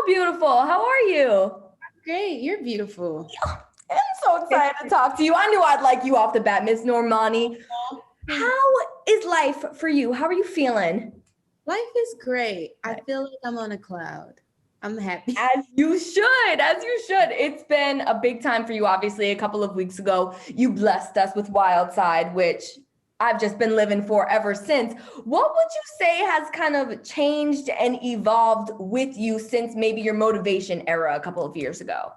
beautiful. How are you? Great, you're beautiful. I'm so excited to talk to you. I knew I'd like you off the bat, Miss Normani. How is life for you? How are you feeling? Life is great. I feel like I'm on a cloud. I'm happy. As you should, as you should. It's been a big time for you, obviously. A couple of weeks ago, you blessed us with Wild Side, which I've just been living for ever since. What would you say has kind of changed and evolved with you since maybe your motivation era a couple of years ago?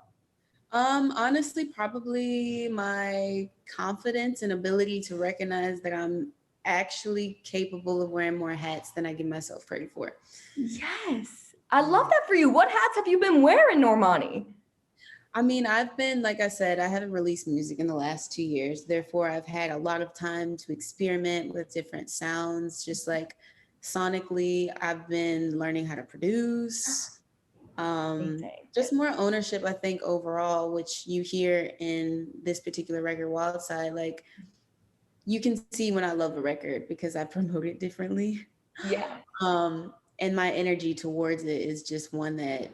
Honestly, probably my confidence and ability to recognize that I'm actually capable of wearing more hats than I give myself credit for. Yes. I love that for you. What hats have you been wearing, Normani? I mean, I've been, like I said, I haven't released music in the last 2 years. Therefore, I've had a lot of time to experiment with different sounds. Just like sonically, I've been learning how to produce. Just more ownership, I think, overall, which you hear in this particular record, Wild Side. Like, you can see when I love a record because I promote it differently. Yeah. And my energy towards it is just one that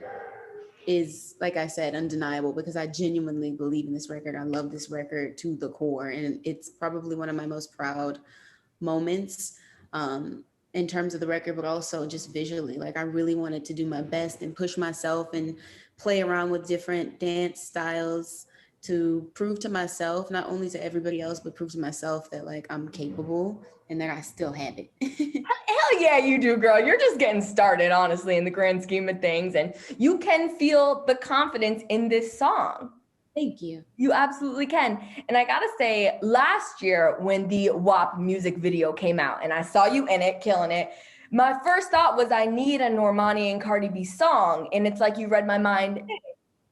is, like I said, undeniable because I genuinely believe in this record. I love this record to the core, and it's probably one of my most proud moments in terms of the record, but also just visually. Like, I really wanted to do my best and push myself and play around with different dance styles to prove to myself, not only to everybody else, but prove to myself that like I'm capable and that I still have it. Hell yeah, you do, girl. You're just getting started, honestly, in the grand scheme of things. And you can feel the confidence in this song. Thank you. You absolutely can. And I gotta say, last year when the WAP music video came out and I saw you in it, killing it, my first thought was I need a Normani and Cardi B song. And it's like you read my mind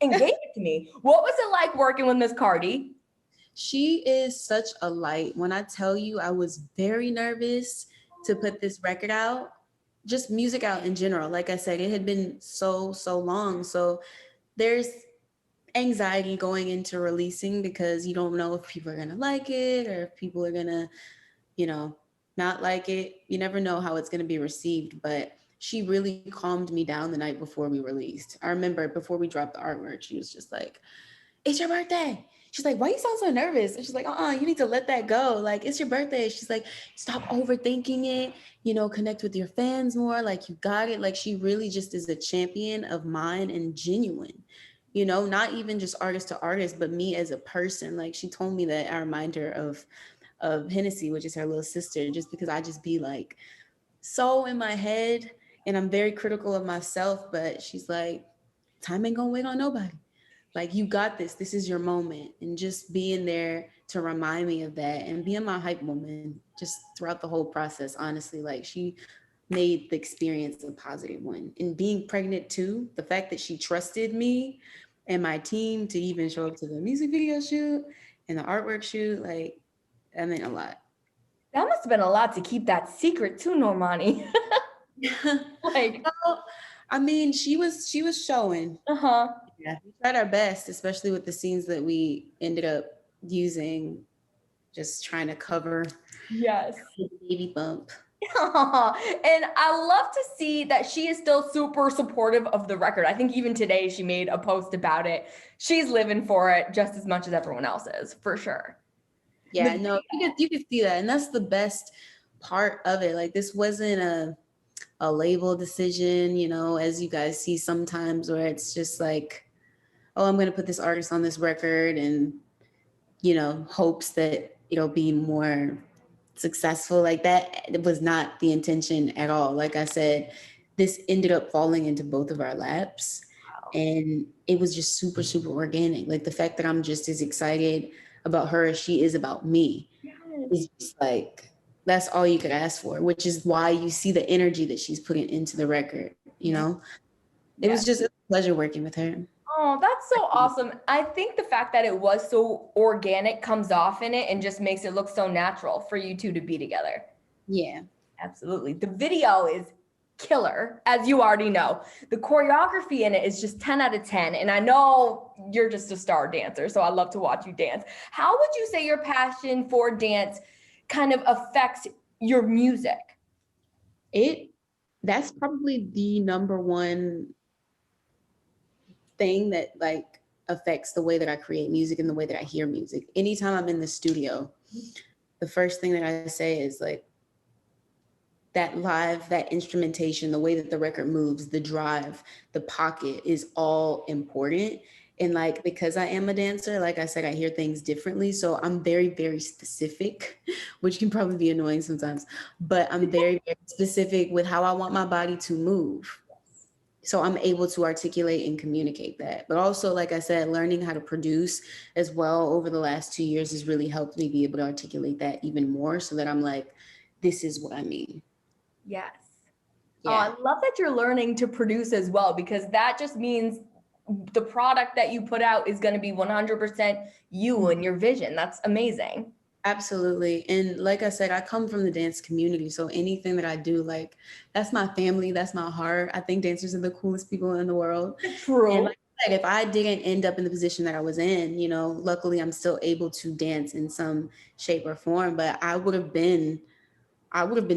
and gave it to me. What was it like working with Miss Cardi? She is such a light. When I tell you, I was very nervous to put this record out, just music out in general. Like I said, it had been so long. So there's anxiety going into releasing because you don't know if people are gonna like it or if people are gonna, not like it. You never know how it's gonna be received, but she really calmed me down the night before we released. I remember before we dropped the artwork, she was just like, "It's your birthday." She's like, "Why you sound so nervous?" And she's like, "You need to let that go. Like, it's your birthday." She's like, "Stop overthinking it, connect with your fans more. Like, you got it." Like, she really just is a champion of mine and genuine, not even just artist to artist, but me as a person. Like, she told me that I remind her of Hennessy, which is her little sister, just because I just be like so in my head and I'm very critical of myself. But she's like, time ain't gonna wait on nobody. Like, you got this. This is your moment. And just being there to remind me of that and being my hype woman just throughout the whole process, honestly, like she made the experience a positive one. And being pregnant too, the fact that she trusted me and my team to even show up to the music video shoot and the artwork shoot, like, that meant a lot. That must have been a lot to keep that secret too, Normani. Like, well, I mean, she was showing. Yeah, we tried our best, especially with the scenes that we ended up using, just trying to cover. Yes. The baby bump. And I love to see that she is still super supportive of the record. I think even today she made a post about it. She's living for it just as much as everyone else is, for sure. Yeah, no, you could see that. And that's the best part of it. Like, this wasn't a label decision, as you guys see sometimes where it's just like, oh, I'm going to put this artist on this record and, hopes that it'll be more successful. Like, that was not the intention at all. Like I said, this ended up falling into both of our laps. Wow. And it was just super, super organic. Like, the fact that I'm just as excited about her as she is about me. Yes. Is just like, that's all you could ask for, which is why you see the energy that she's putting into the record, It was just a pleasure working with her. Oh, that's so awesome. I think the fact that it was so organic comes off in it and just makes it look so natural for you two to be together. Yeah. Absolutely. The video is killer, as you already know. The choreography in it is just 10 out of 10. And I know you're just a star dancer, so I love to watch you dance. How would you say your passion for dance kind of affects your music? That's probably the number one thing that like affects the way that I create music and the way that I hear music. Anytime I'm in the studio, the first thing that I say is like, that instrumentation, the way that the record moves, the drive, the pocket is all important. And like, because I am a dancer, like I said, I hear things differently. So I'm very, very specific, which can probably be annoying sometimes, but I'm very, very specific with how I want my body to move. So I'm able to articulate and communicate that. But also, like I said, learning how to produce as well over the last 2 years has really helped me be able to articulate that even more, so that I'm like, this is what I mean. Yes. Yeah. I love that you're learning to produce as well, because that just means the product that you put out is going to be 100% you and your vision. That's amazing. Absolutely. And like I said, I come from the dance community. So anything that I do, like, that's my family, that's my heart. I think dancers are the coolest people in the world. True. And like I said, if I didn't end up in the position that I was in, you know, luckily I'm still able to dance in some shape or form, but I would have been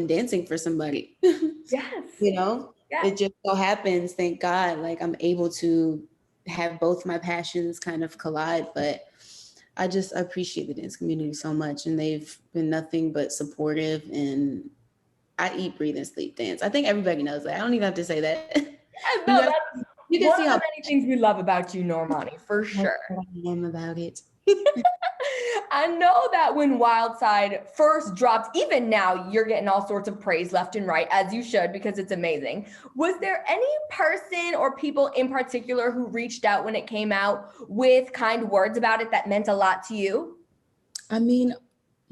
dancing for somebody. Yes. You know, Yes. it just so happens, thank God, like I'm able to have both my passions kind of collide. But I appreciate the dance community so much, and they've been nothing but supportive, and I eat, breathe, and sleep dance. I think everybody knows that. I don't even have to say that. Yes, no, that's you can one see of how the many things we love about you, Normani, for sure. I am about it. I know that when Wildside first dropped, even now, you're getting all sorts of praise left and right, as you should, because it's amazing. Was there any person or people in particular who reached out when it came out with kind words about it that meant a lot to you? I mean,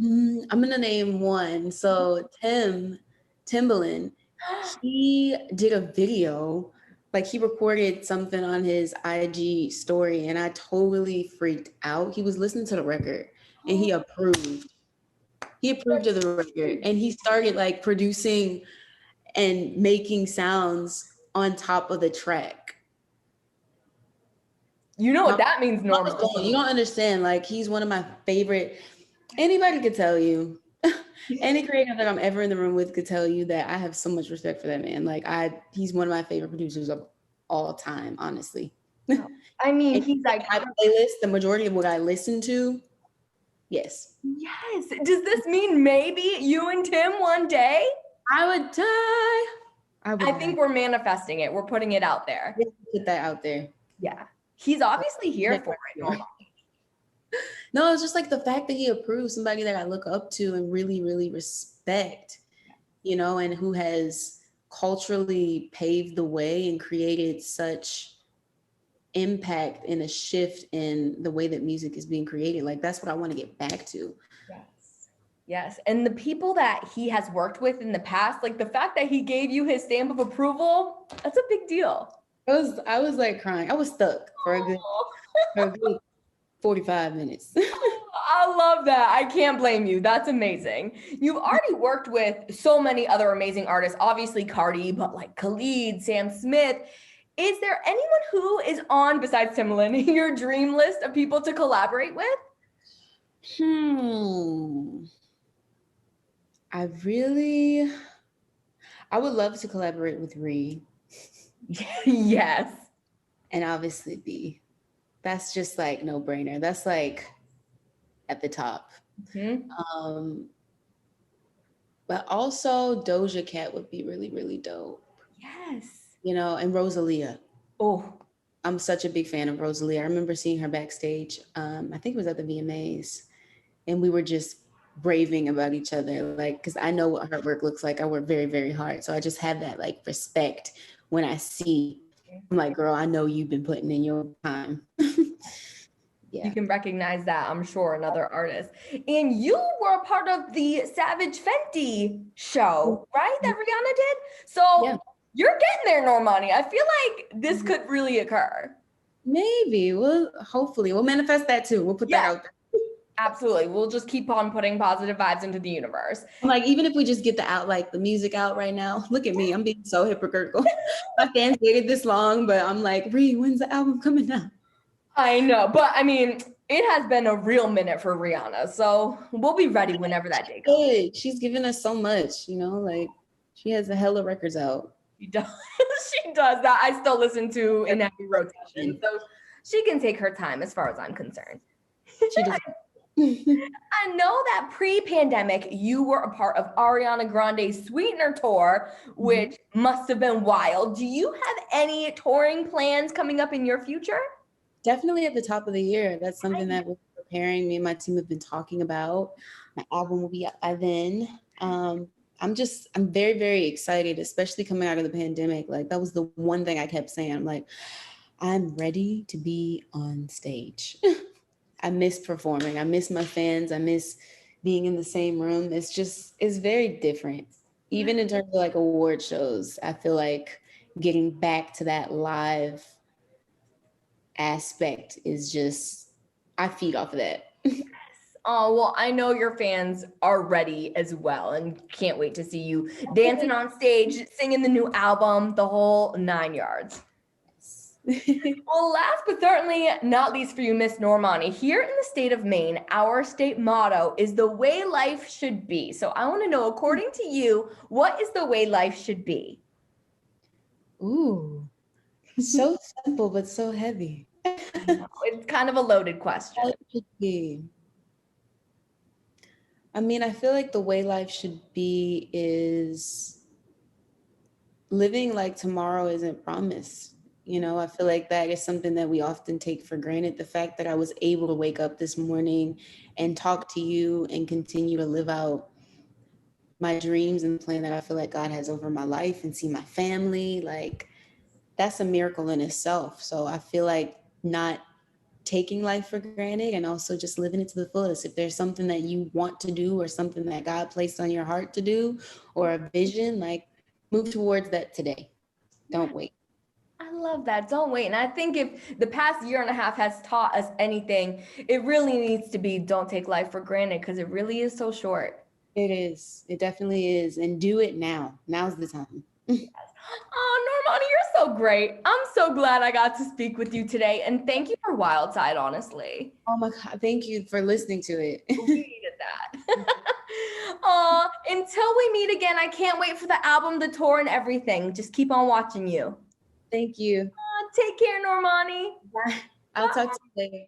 I'm gonna name one. So Timbaland, he did a video, like he recorded something on his IG story, and I totally freaked out. He was listening to the record and he approved. He approved of the record, and he started like producing and making sounds on top of the track. You know what that means, You Normani. don't understand. Like, he's one of my favorite. Anybody could tell you. Any creator that I'm ever in the room with could tell you that I have so much respect for that man. Like, he's one of my favorite producers of all time, honestly. I mean, he's like my playlist, the majority of what I listen to. Yes. Yes. Does this mean maybe you and Tim one day? I would die. I think we're manifesting it. We're putting it out there. Put that out there. Yeah. He's obviously here for it, Normani. No, it's just like the fact that he approved somebody that I look up to and really, really respect, you know, and who has culturally paved the way and created such impact and a shift in the way that music is being created. Like, that's what I want to get back to. Yes. Yes. And the people that he has worked with in the past, like the fact that he gave you his stamp of approval, that's a big deal. I was like crying. I was stuck for a good 45 minutes. I love that. I can't blame you. That's amazing. You've already worked with so many other amazing artists, obviously Cardi, but like Khalid, Sam Smith. Is there anyone who is on, besides Timbaland, your dream list of people to collaborate with? I would love to collaborate with Ree. Yes. And obviously B. That's just like no brainer. That's like at the top. Mm-hmm. But also Doja Cat would be really, really dope. Yes. You know, and Rosalia. Oh, I'm such a big fan of Rosalia. I remember seeing her backstage. I think it was at the VMAs, and we were just raving about each other. Like, because I know what her work looks like. I work very, very hard. So I just have that like respect when I see. I'm like, girl, I know you've been putting in your time. Yeah. You can recognize that, I'm sure, in other artists. And you were a part of the Savage Fenty show, right? That Rihanna did. So you're getting there, Normani. I feel like this could really occur. Maybe. Well, hopefully. We'll manifest that too. We'll put that out there. Absolutely. We'll just keep on putting positive vibes into the universe. Like, even if we just get the music out right now. Look at me. I'm being so hypocritical. My fans waited this long, but I'm like, Ree, when's the album coming out? I know, but I mean, it has been a real minute for Rihanna, so we'll be ready whenever that day comes. She's given us so much, you know, like she has a hella records out. She does. She does that. I still listen to in every rotation. So she can take her time as far as I'm concerned. She does. I know that pre-pandemic, you were a part of Ariana Grande's Sweetener tour, which must have been wild. Do you have any touring plans coming up in your future? Definitely at the top of the year. That's something that we're preparing. Me and my team have been talking about. My album will be out by then. I'm very, very excited, especially coming out of the pandemic. Like that was the one thing I kept saying. I'm like, I'm ready to be on stage. I miss performing. I miss my fans. I miss being in the same room. It's very different. Even in terms of like award shows, I feel like getting back to that live aspect is just, I feed off of that. Oh, well, I know your fans are ready as well and can't wait to see you dancing on stage, singing the new album, the whole 9 yards. Well, last but certainly not least for you, Miss Normani, here in the state of Maine, our state motto is the way life should be. So I want to know, according to you, what is the way life should be? Ooh, so simple, but so heavy. It's kind of a loaded question. Life should be. I mean, I feel like the way life should be is living like tomorrow isn't promised. You know, I feel like that is something that we often take for granted. The fact that I was able to wake up this morning and talk to you and continue to live out my dreams and the plan that I feel like God has over my life and see my family, like that's a miracle in itself. So I feel like not taking life for granted and also just living it to the fullest. If there's something that you want to do or something that God placed on your heart to do or a vision, like move towards that today. Don't wait. I love that. Don't wait. And I think if the past year and a half has taught us anything, it really needs to be don't take life for granted because it really is so short. It is. It definitely is. And do it now. Now's the time. Oh, Normani, you're so great. I'm so glad I got to speak with you today. And thank you for Wildside, honestly. Oh my God. Thank you for listening to it. We needed that. Until we meet again, I can't wait for the album, the tour, and everything. Just keep on watching you. Thank you. Take care, Normani. I'll talk to you later.